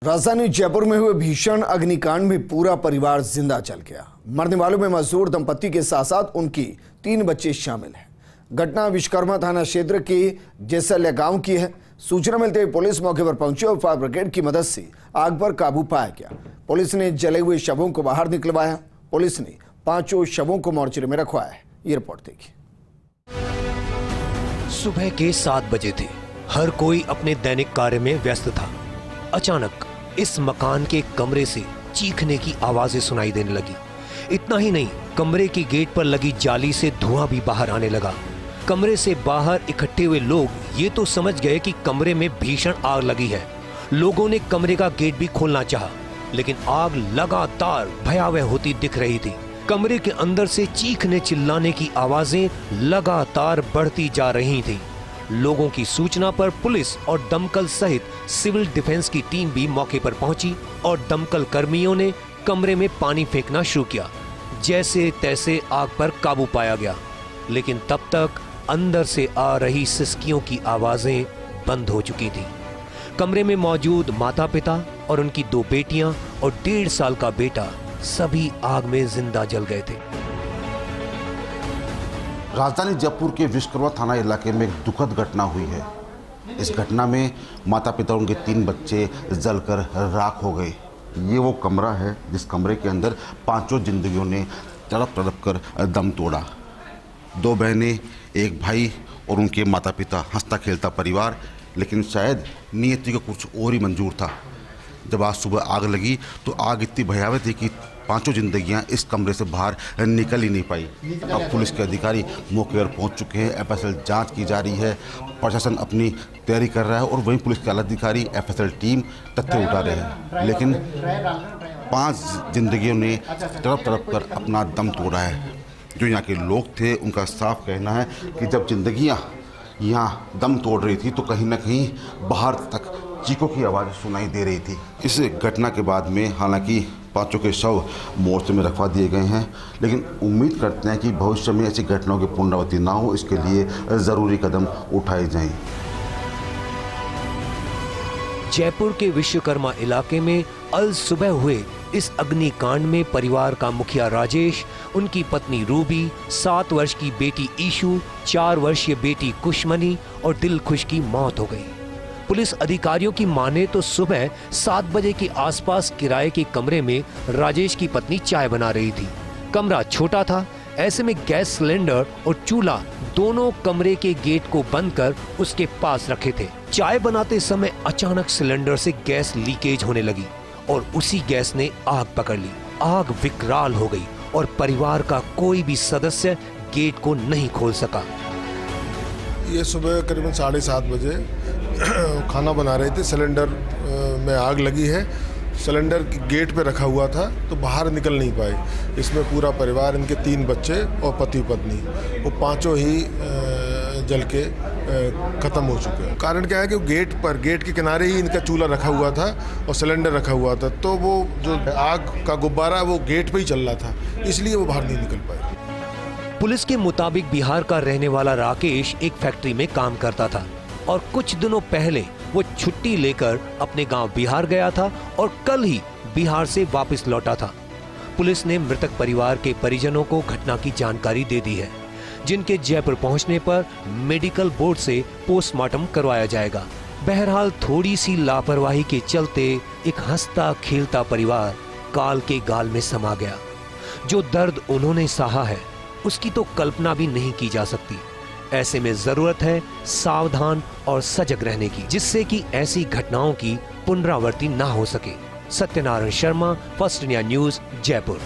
राजधानी जयपुर में हुए भीषण अग्निकांड में पूरा परिवार जिंदा जल गया। मरने वालों में मजदूर दंपति के साथ साथ उनकी 3 बच्चे शामिल हैं। घटना विश्वकर्मा थाना क्षेत्र के जैसल्या गांव की है। सूचना मिलते ही पुलिस मौके पर पहुंची और फायर ब्रिगेड की मदद से आग पर काबू पाया गया। पुलिस ने जले हुए शवों को बाहर निकलवाया। पुलिस ने 5 शवों को मोर्चरी में रखवाया है। ये रिपोर्ट देखिए। सुबह के 7 बजे थे। हर कोई अपने दैनिक कार्य में व्यस्त था। अचानक इस मकान के कमरे से चीखने की आवाजें सुनाई देने लगी। इतना ही नहीं, कमरे की गेट पर लगी जाली से धुआं भी बाहर आने लगा। कमरे से बाहर इकट्ठे हुए लोग ये तो समझ गए कि कमरे में भीषण आग लगी है। लोगों ने कमरे का गेट भी खोलना चाहा, लेकिन आग लगातार भयावह होती दिख रही थी। कमरे के अंदर से चीखने चिल्लाने की आवाजें लगातार बढ़ती जा रही थी। लोगों की सूचना पर पुलिस और दमकल सहित सिविल डिफेंस की टीम भी मौके पर पहुंची और दमकल कर्मियों ने कमरे में पानी फेंकना शुरू किया। जैसे तैसे आग पर काबू पाया गया, लेकिन तब तक अंदर से आ रही सिसकियों की आवाजें बंद हो चुकी थी। कमरे में मौजूद माता पिता और उनकी 2 बेटियां और 1.5 साल का बेटा सभी आग में जिंदा जल गए थे। राजधानी जयपुर के विश्वकर्मा थाना इलाके में एक दुखद घटना हुई है। इस घटना में माता पिता और उनके 3 बच्चे जलकर राख हो गए। ये वो कमरा है जिस कमरे के अंदर 5 जिंदगियों ने तड़प तड़प कर दम तोड़ा। 2 बहनें, 1 भाई और उनके माता पिता, हंसता खेलता परिवार। लेकिन शायद नियति को कुछ और ही मंजूर था। जब आज सुबह आग लगी तो आग इतनी भयावह थी कि 5 जिंदगियां इस कमरे से बाहर निकल ही नहीं पाई। अब पुलिस के अधिकारी मौके पर पहुंच चुके हैं। एफएसएल जांच की जा रही है। प्रशासन अपनी तैयारी कर रहा है और वहीं पुलिस के आला अधिकारी एफएसएल टीम तथ्य उठा रहे हैं। लेकिन 5 जिंदगियों ने तड़प तड़प कर अपना दम तोड़ा है। जो यहाँ के लोग थे उनका साफ कहना है कि जब जिंदगियाँ यहाँ दम तोड़ रही थी तो कहीं ना कहीं बाहर तक चीखों की आवाज़ सुनाई दे रही थी। इस घटना के बाद में हालांकि 5 के शव मोर्चे में रखवा दिए गए हैं, लेकिन उम्मीद करते हैं कि भविष्य में ऐसी घटनाओं की पुनरावृत्ति ना हो, इसके लिए ज़रूरी कदम उठाए जाएं। जयपुर के विश्वकर्मा इलाके में अल सुबह हुए इस अग्निकांड में परिवार का मुखिया राजेश, उनकी पत्नी रूबी, 7 वर्ष की बेटी ईशू, 4 वर्षीय बेटी कुशमनी और दिलखुश की मौत हो गई। पुलिस अधिकारियों की माने तो सुबह 7 बजे के आसपास किराए के कमरे में राजेश की पत्नी चाय बना रही थी। कमरा छोटा था, ऐसे में गैस सिलेंडर और चूल्हा दोनों कमरे के गेट को बंद कर उसके पास रखे थे। चाय बनाते समय अचानक सिलेंडर से गैस लीकेज होने लगी और उसी गैस ने आग पकड़ ली। आग विकराल हो गई और परिवार का कोई भी सदस्य गेट को नहीं खोल सका। ये सुबह करीबन 7:30 बजे खाना बना रहे थे। सिलेंडर में आग लगी है। सिलेंडर गेट पे रखा हुआ था तो बाहर निकल नहीं पाए। इसमें पूरा परिवार, इनके 3 बच्चे और पति पत्नी, वो 5 ही जल के ख़त्म हो चुके हैं। कारण क्या है कि गेट के किनारे ही इनका चूल्हा रखा हुआ था और सिलेंडर रखा हुआ था, तो वो जो आग का गुब्बारा वो गेट पे ही चल रहा था, इसलिए वो बाहर नहीं निकल पाए। पुलिस के मुताबिक बिहार का रहने वाला राकेश एक फैक्ट्री में काम करता था और कुछ दिनों पहले वो छुट्टी लेकर अपने गांव बिहार गया था और कल ही बिहार से वापस लौटा था। पुलिस ने मृतक परिवार के परिजनों को घटना की जानकारी दे दी है, जिनके जयपुर पहुंचने पर मेडिकल बोर्ड से पोस्टमार्टम करवाया जाएगा। बहरहाल थोड़ी सी लापरवाही के चलते एक हंसता खेलता परिवार काल के गाल में समा गया। जो दर्द उन्होंने सहा है उसकी तो कल्पना भी नहीं की जा सकती। ऐसे में जरूरत है सावधान और सजग रहने की, जिससे कि ऐसी घटनाओं की पुनरावृत्ति ना हो सके। Satyanarayan Sharma, first India news, Jaipur.